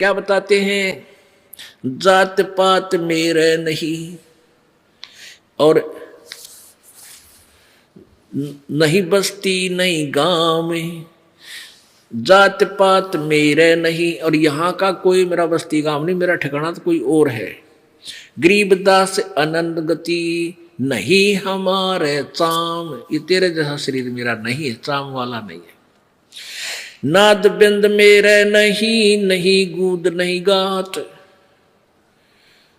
क्या बताते हैं, जात पात मेरे नहीं और नहीं बस्ती नहीं गांव में, जात पात मेरे नहीं और यहाँ का कोई मेरा बस्ती गांव नहीं, मेरा ठिकाना तो कोई और है। गरीबदास अनंत गति नहीं हमारे चाम, ये तेरे जैसा शरीर मेरा नहीं है, चाम वाला नहीं है। नाद बिंद मेरे नहीं, नहीं गूद नहीं गात,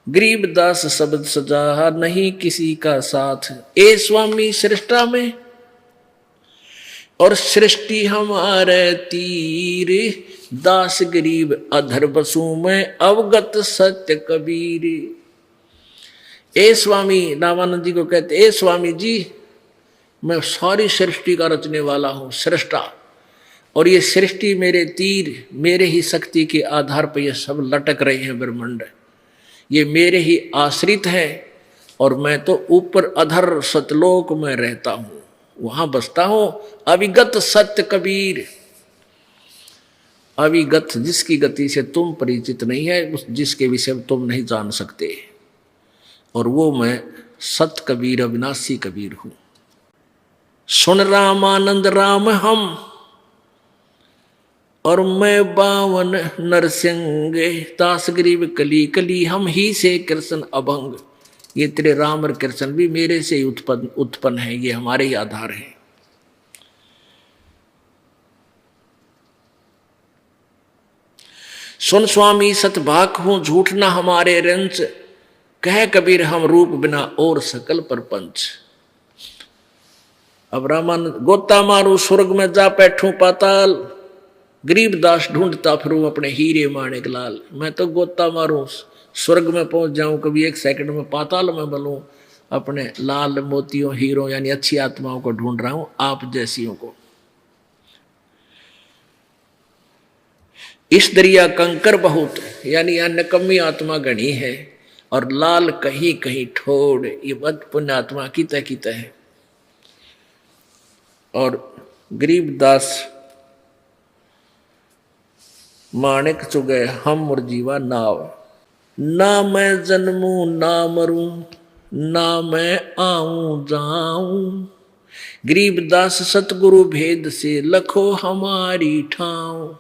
गरीबदास शब्द सजा नहीं किसी का साथ। ए स्वामी सृष्टा में और सृष्टि हमारे तीर, दास गरीब अधर बसू में अवगत सत्य कबीर। ए स्वामी, रामानंद जी को कहते, ए स्वामी जी मैं सारी सृष्टि का रचने वाला हूं, सृष्टा, और ये सृष्टि मेरे तीर, मेरे ही शक्ति के आधार पर ये सब लटक रहे हैं ब्रह्मांड, ये मेरे ही आश्रित है और मैं तो ऊपर अधर सतलोक में रहता हूं, वहां बसता हूं। अविगत सत्य कबीर, अविगत जिसकी गति से तुम परिचित नहीं है, जिसके विषय में तुम नहीं जान सकते, और वो मैं सत कबीर अविनाशी कबीर हूं। सुन रामानंद राम हम और मैं बावन नरसिंह, दास गरीब कली कली हम ही से कृष्ण अभंग। ये तेरे राम और कृष्ण भी मेरे से ही उत्पन्न है, ये हमारे ही आधार हैं। सुन स्वामी सतभाक हूं झूठ ना हमारे रंच, कह कबीर हम रूप बिना और सकल परपंच। अब रामानंद, गोता मारू स्वर्ग में जा बैठूं पाताल, गरीबदास ढूंढता फिरूं अपने हीरे माणिक लाल। मैं तो गोता मारूं स्वर्ग में पहुंच जाऊं, कभी एक सेकंड में पाताल में बलूं, अपने लाल मोतियों हीरों यानी अच्छी आत्माओं को ढूंढ रहा हूं, आप जैसियों को। इस दरिया कंकर बहुत, यानी यहां नकम्मी आत्मा गणी है, और लाल कहीं कहीं ठोड़, ये बद पुण्य आत्मा की तय है। और गरीबदास माणिक चुगे हम मुरजीवा नाव, ना मैं जन्मूं ना मरूं, ना मैं आऊं जाऊं, गरीबदास सतगुरु भेद से लखो हमारी ठाव।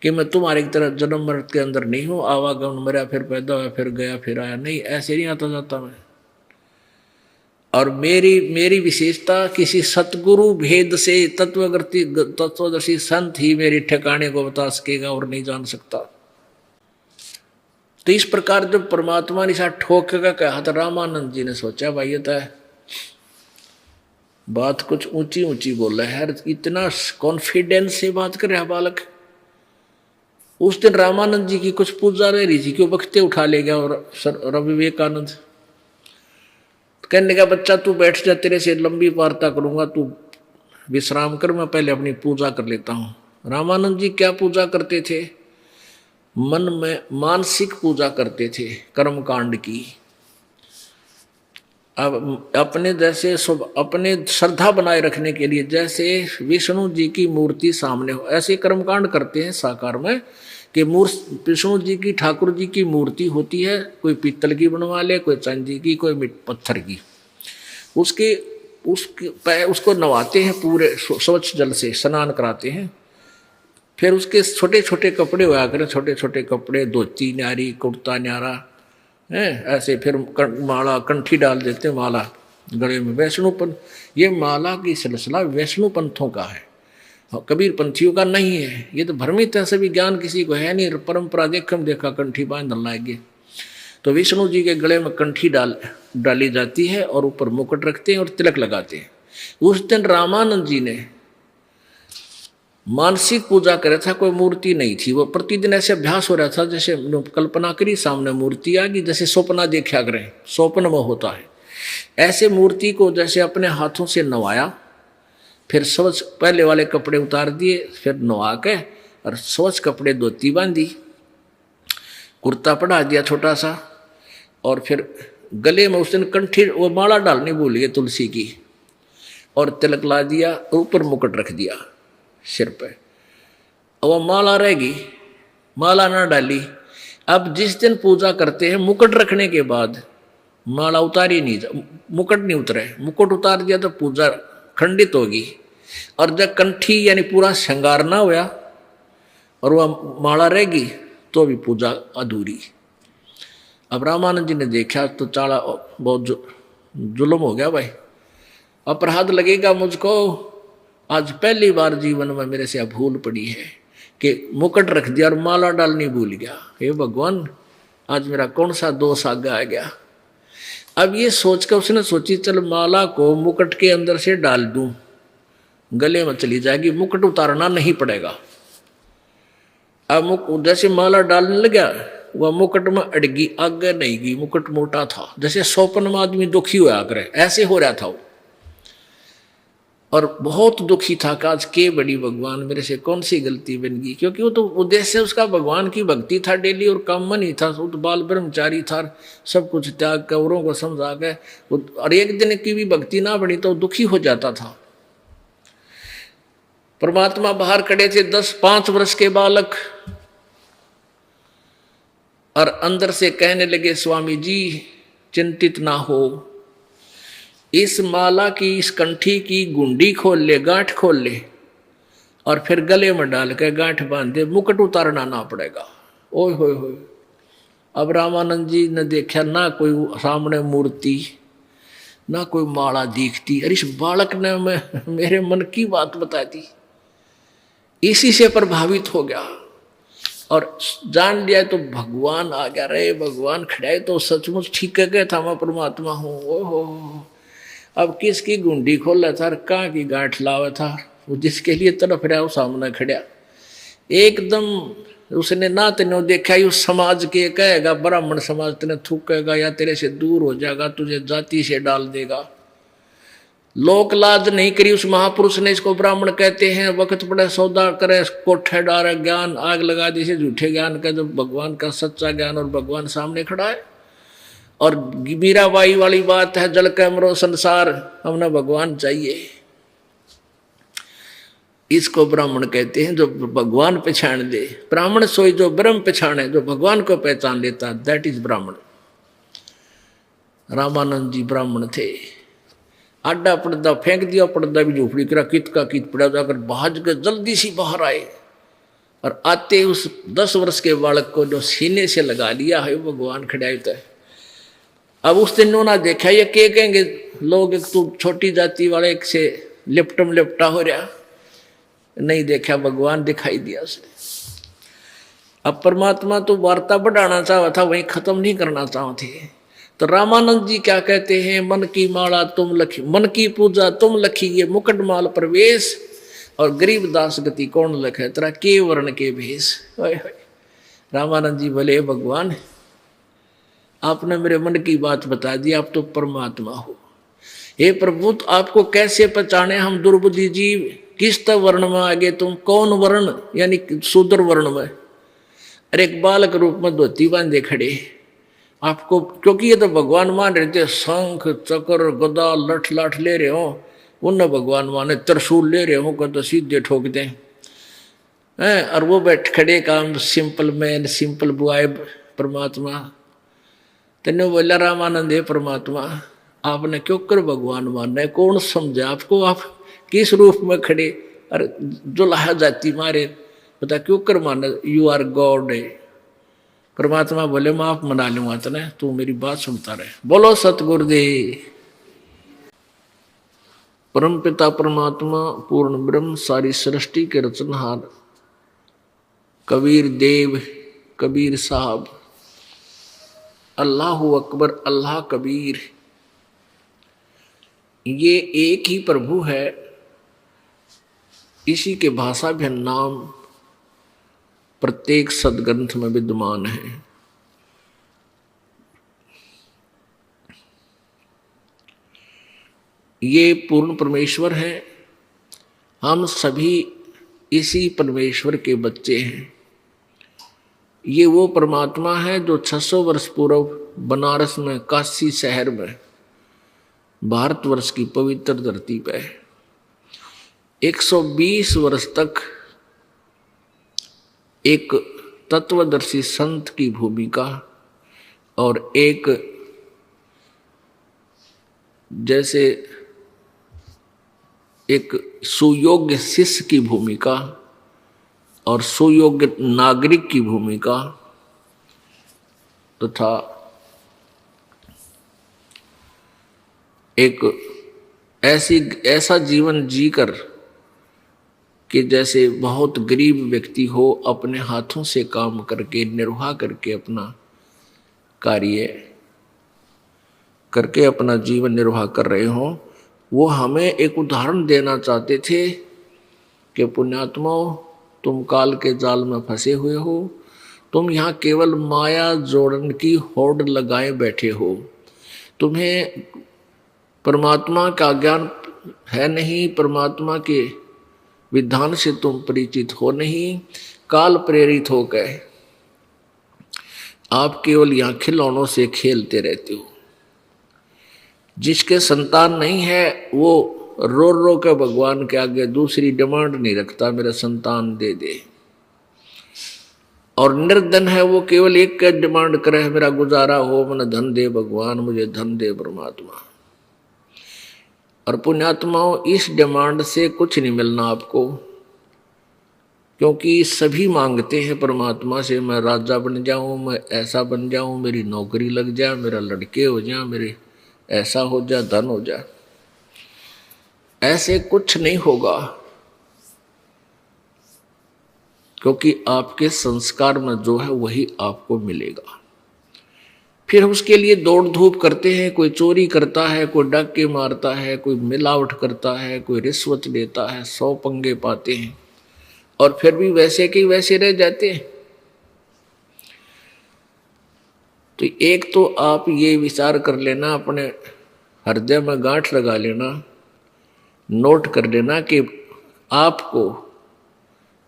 कि मैं तुम्हारी तरह जन्म मृत के अंदर नहीं हूं, आवागमन मरा फिर पैदा हुआ फिर गया फिर आया, नहीं, ऐसे नहीं आता जाता मैं। और मेरी विशेषता किसी सतगुरु भेद से, तत्वदर्शी संत ही मेरे ठिकाने को बता सकेगा और नहीं जान सकता। तो इस प्रकार जब परमात्मा ने साथ ठोक का कहा था, रामानंद जी ने सोचा भाई ये तो बात कुछ ऊंची ऊंची बोल रहा है, इतना कॉन्फिडेंस से बात कर रहा बालक। उस दिन रामानंद जी की कुछ पूजा रह रही थी, क्यों बख्ते उठा ले गया और रवि विवेकानंद कहने का, बच्चा तू बैठ जा, तेरे से लंबी वार्ता करूंगा, तू विश्राम कर, मैं पहले अपनी पूजा कर लेता हूं। रामानंद जी क्या पूजा करते थे? मन में मानसिक पूजा करते थे कर्म कांड की। अब अपने जैसे अपने श्रद्धा बनाए रखने के लिए, जैसे विष्णु जी की मूर्ति सामने हो, ऐसे कर्मकांड करते हैं साकार में कि विष्णु जी की, ठाकुर जी की मूर्ति होती है, कोई पीतल की बनवा ले, कोई चांदी की, कोई पत्थर की, उसको नवाते हैं पूरे स्वच्छ जल से, स्नान कराते हैं। फिर उसके छोटे छोटे कपड़े हुआ करें, छोटे छोटे कपड़े, धोती न्यारी, कुर्ता न्यारा है, ऐसे फिर माला कंठी डाल देते, माला गले में। वैष्णुपंथ, ये माला की सिलसिला वैष्णु पंथों का है, कबीर पंथियों का नहीं है। ये तो भ्रमित है, सभी ज्ञान किसी को है नहीं, परंपरा देखा कंठी बांध लाएंगे। तो विष्णु जी के गले में कंठी डाली जाती है और ऊपर मुकुट रखते हैं और तिलक लगाते हैं। उस दिन रामानंद जी ने मानसिक पूजा कर रहा था, कोई मूर्ति नहीं थी। वो प्रतिदिन ऐसे अभ्यास हो रहा था, जैसे कल्पना करी सामने मूर्ति आ गई, जैसे स्वप्न देखा करें, स्वप्न में होता है ऐसे मूर्ति को जैसे अपने हाथों से नवाया, फिर स्वच्छ पहले वाले कपड़े उतार दिए, फिर नवा के और स्वच्छ कपड़े धोती बांधी, कुर्ता पढ़ा दिया छोटा सा, और फिर गले में उस दिन कंठी वो माला डालनी भूल गए तुलसी की, और तिलक ला दिया, ऊपर मुकुट रख दिया सिर पे। और वह माला रहेगी, माला ना डाली। अब जिस दिन पूजा करते हैं मुकुट रखने के बाद माला उतारी नहीं, मुकुट नहीं उतरे, मुकुट उतार दिया तो पूजा खंडित होगी। और जब कंठी यानी पूरा श्रृंगार ना हुआ और वह माला रहेगी तो भी पूजा अधूरी। अब रामानंद जी ने देखा तो चाला बहुत जुल्म हो गया भाई, अपराध लगेगा मुझको। आज पहली बार जीवन में मेरे से भूल पड़ी है कि मुकुट रख दिया और माला डालनी भूल गया। हे भगवान, आज मेरा कौन सा दोष आगे आ गया। अब ये सोचकर उसने सोची चल माला को मुकुट के अंदर से डाल दूं, गले में चली जाएगी, मुकुट उतारना नहीं पड़ेगा। अब जैसे माला डालने लगा वह मुकुट में अड़गी, आगे नहीं गई। मुकुट मोटा था, जैसे सोपन में आदमी दुखी हुआ करे ऐसे हो रहा था वो। और बहुत दुखी था कि आज के बड़ी भगवान मेरे से कौन सी गलती बन गई, क्योंकि वो तो उद्देश्य उसका भगवान की भक्ति था डेली और काम नहीं था। वो तो बाल ब्रह्मचारी था, सब कुछ त्याग कर औरों को समझा के, और एक दिन की भी भक्ति ना बनी तो दुखी हो जाता था। परमात्मा बाहर खड़े थे, 5 वर्ष के बालक, और अंदर से कहने लगे स्वामी जी चिंतित ना हो, इस माला की, इस कंठी की गुंडी खोल ले, गांठ खोल ले और फिर गले में डाल के गांठ बांध दे, मुकुट उतारना ना पड़ेगा। ओए होए होए। अब रामानंद जी ने देखा ना कोई सामने मूर्ति ना कोई माला दिखती, अरे इस बालक ने मेरे मन की बात बता दी। इसी से प्रभावित हो गया और जान लिया तो भगवान आ गया। रे भगवान खड़े तो सचमुच ठीक कह गया था, मैं परमात्मा हूँ। ओहो, अब किसकी गुंडी खोला था, कहाँ की गांठ लावा था, वो जिसके लिए तड़फ रहा वो सामने खड़ा। एकदम उसने ना तेने देखा ही उस समाज के कहेगा, ब्राह्मण समाज तेने थूकेगा या तेरे से दूर हो जाएगा, तुझे जाति से डाल देगा। लोक लाज नहीं करी उस महापुरुष ने, इसको ब्राह्मण कहते हैं। वक्त पड़े सौदा करे, कोठे डारे, ज्ञान आग लगा दी से झूठे ज्ञान का, जब भगवान का सच्चा ज्ञान और भगवान सामने खड़ा है। और मीराबाई वाली बात है, जल कैमरो संसार, हमने भगवान चाहिए। इसको ब्राह्मण कहते हैं जो भगवान पहचान दे। ब्राह्मण सोई जो ब्रह्म पहचाने, जो भगवान को पहचान लेता, दैट इज ब्राह्मण। रामानंद जी ब्राह्मण थे। आडा पर्दा फेंक दिया, पर्दा भी झोपड़ी करा, कित का कित पड़ा, जाकर भाज के जल्दी सी बाहर आए और आते उस 10 वर्ष के बालक को जो सीने से लगा लिया है, भगवान खड़े होता है। अब उस दिन उन्होंने देखा, ये क्या कहेंगे लोग, एक तो छोटी जाति वाले एक से लिपटम लिपटा हो रहा, नहीं देखा भगवान दिखाई दिया उसने। अब परमात्मा तो वार्ता बढ़ाना चाहा था, वहीं खत्म नहीं करना चाहते थे। तो रामानंद जी क्या कहते हैं, मन की माला तुम लखी, मन की पूजा तुम लखी, ये मुकुट माल प्रवेश, और गरीब दास गति कौन लखे, तेरा के वर्ण के भेष। रामानंद जी बोले, भगवान आपने मेरे मन की बात बता दी, आप तो परमात्मा हो। हे प्रभु, तो आपको कैसे पहचाने हम दुर्बुद्धि जीव, किस वर्ण में आगे तुम, कौन वर्ण, यानी शूद्र वर्ण में। अरे एक बालक रूप में धोती बांधे खड़े आपको, क्योंकि ये तो भगवान मान रहे थे, शंख चक्र गदा लठ लाठ ले रहे हो, उन भगवान माने त्रिशूल ले रहे हो को तो सीधे ठोक दें। और वो बैठ खड़े काम सिंपल मैन, सिंपल बॉय परमात्मा। तेने बोला रामानंद, है परमात्मा आपने क्यों कर भगवान मानना है, कौन समझा आपको, आप किस रूप में खड़े, अरे जो लाहा जाती मारे बता क्यों कर माना, यू आर गॉड है। परमात्मा बोले, मैं आप मना लूंगा तने, तू मेरी बात सुनता रहे। बोलो सतगुरुदेव। परम पिता परमात्मा पूर्ण ब्रह्म, सारी सृष्टि के रचनहार, कबीर देव, कबीर साहब, अल्लाहु अकबर, अल्लाह कबीर, ये एक ही प्रभु है। इसी के भाषा भी नाम प्रत्येक सदग्रंथ में विद्यमान है। ये पूर्ण परमेश्वर है, हम सभी इसी परमेश्वर के बच्चे हैं। ये वो परमात्मा है जो 600 वर्ष पूर्व बनारस में, काशी शहर में, भारतवर्ष की पवित्र धरती पे 120 वर्ष तक एक तत्वदर्शी संत की भूमिका और एक जैसे एक सुयोग्य शिष्य की भूमिका और सुयोग्य नागरिक की भूमिका तथा एक ऐसा जीवन जीकर कि जैसे बहुत गरीब व्यक्ति हो, अपने हाथों से काम करके निर्वाह करके अपना कार्य करके अपना जीवन निर्वाह कर रहे हो। वो हमें एक उदाहरण देना चाहते थे कि पुण्यात्माओं, तुम काल के जाल में फंसे हुए हो, तुम यहाँ केवल माया जोड़न की होड़ लगाए बैठे हो, तुम्हें परमात्मा का ज्ञान है नहीं, परमात्मा के विधान से तुम परिचित हो नहीं, काल प्रेरित होकर आप केवल यहाँ खिलौनों से खेलते रहते हो। जिसके संतान नहीं है वो रो रो के भगवान के आगे दूसरी डिमांड नहीं रखता, मेरा संतान दे दे। और निर्धन है वो केवल एक का डिमांड करे, मेरा गुजारा हो, मन धन दे भगवान, मुझे धन दे परमात्मा। और पुण्यात्माओं, इस डिमांड से कुछ नहीं मिलना आपको, क्योंकि सभी मांगते हैं परमात्मा से, मैं राजा बन जाऊं, मैं ऐसा बन जाऊं, मेरी नौकरी लग जाए, मेरा लड़के हो जाए, मेरे ऐसा हो जाए, धन हो जाए। ऐसे कुछ नहीं होगा, क्योंकि आपके संस्कार में जो है वही आपको मिलेगा। फिर उसके लिए दौड़ धूप करते हैं, कोई चोरी करता है, कोई डाके मारता है, कोई मिलावट करता है, कोई रिश्वत लेता है, 100 पंगे पाते हैं और फिर भी वैसे के वैसे रह जाते हैं। तो एक तो आप ये विचार कर लेना, अपने हृदय में गांठ लगा लेना, नोट कर लेना कि आपको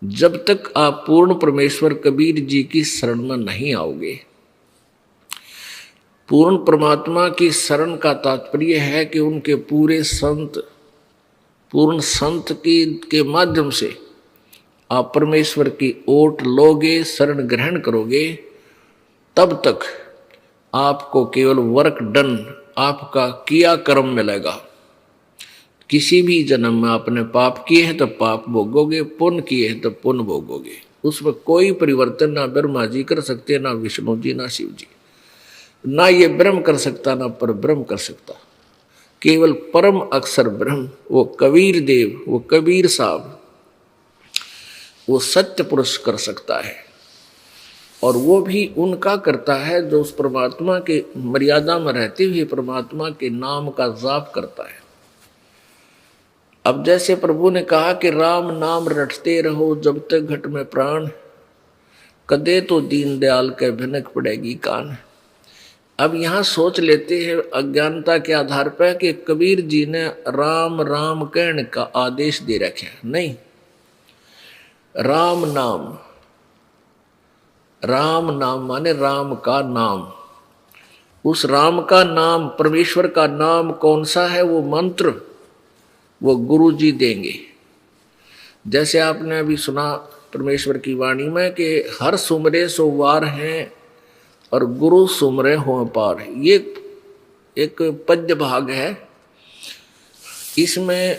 जब तक आप पूर्ण परमेश्वर कबीर जी की शरण में नहीं आओगे, पूर्ण परमात्मा की शरण का तात्पर्य है कि उनके पूरे संत, पूर्ण संत के माध्यम से आप परमेश्वर की ओट लोगे, शरण ग्रहण करोगे, तब तक आपको केवल वर्क डन, आपका किया कर्म मिलेगा। किसी भी जन्म में आपने पाप किए हैं तो पाप भोगोगे, पुण्य किए हैं तो पुण्य भोगोगे। उसमें कोई परिवर्तन ना ब्रह्मा जी कर सकते, ना विष्णु जी, ना शिव जी, ना ये ब्रह्म कर सकता, ना पर ब्रह्म कर सकता। केवल परम अक्षर ब्रह्म, वो कबीर देव, वो कबीर साहब, वो सत्य पुरुष कर सकता है। और वो भी उनका करता है जो उस परमात्मा के मर्यादा में रहते हुए परमात्मा के नाम का जाप करता है। अब जैसे प्रभु ने कहा कि राम नाम रटते रहो जब तक घट में प्राण, कदे तो दीन दयाल के भिनक पड़ेगी कान। अब यहाँ सोच लेते हैं अज्ञानता के आधार पर कि कबीर जी ने राम राम कहने का आदेश दे रखे। नहीं, राम नाम, राम नाम माने राम का नाम। उस राम का नाम, परमेश्वर का नाम कौन सा है? वो मंत्र वो गुरु जी देंगे। जैसे आपने अभी सुना परमेश्वर की वाणी में कि हर सुमरे सो वार हैं और गुरु सुमरे हो पार। ये एक पद्य भाग है, इसमें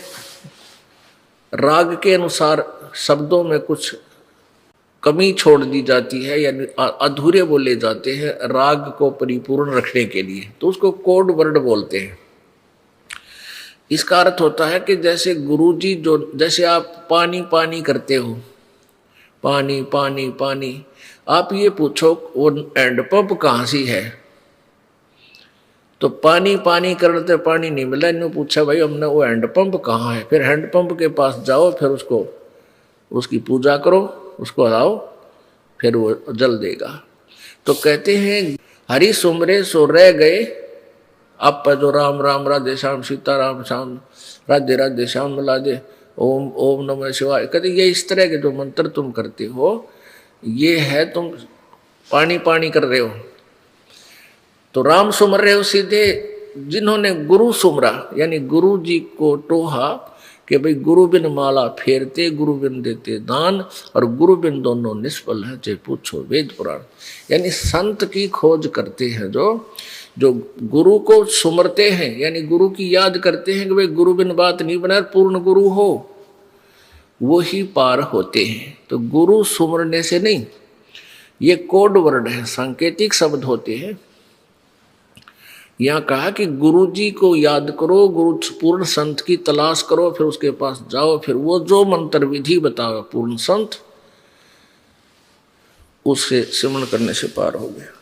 राग के अनुसार शब्दों में कुछ कमी छोड़ दी जाती है, यानी अधूरे बोले जाते हैं राग को परिपूर्ण रखने के लिए, तो उसको कोड वर्ड बोलते हैं। इसका अर्थ होता है कि जैसे गुरुजी जो, जैसे आप पानी पानी करते हो, पानी पानी पानी, आप ये पूछो वो हैंडपंप कहाँ सी है, तो पानी पानी करते पानी नहीं मिला, इन्होंने पूछा भाई हमने वो हैंडपंप कहाँ है, फिर हैंडपंप के पास जाओ, फिर उसको उसकी पूजा करो, उसको हलाओ, फिर वो जल देगा। तो कहते हैं हरि सुमरे सो रह गए, आप जो राम राम राधे श्याम सीता राम श्याम राधे राधे श्याम राधे ओम ओम नमः शिवाय, कहते ये इस तरह के जो मंत्र तुम करते हो ये है तुम पानी पानी कर रहे हो। तो राम सुमर रहे हो सीधे जिन्होंने गुरु सुमरा, यानी गुरु जी को टोहा, कि भाई गुरु बिन माला फेरते, गुरु बिन देते दान, और गुरु बिन दोनों निष्फल है, चाहे पूछो वेद पुराण। यानी संत की खोज करते हैं जो गुरु को सुमरते हैं, यानी गुरु की याद करते हैं कि भाई गुरु बिन बात नहीं बना, पूर्ण गुरु हो, वो ही पार होते हैं। तो गुरु सुमरने से नहीं, ये कोड वर्ड है, सांकेतिक शब्द होते हैं। यहां कहा कि गुरु जी को याद करो, गुरु पूर्ण संत की तलाश करो, फिर उसके पास जाओ, फिर वो जो मंत्र विधि बताओ पूर्ण संत, उससे सिमरण करने से पार हो गया।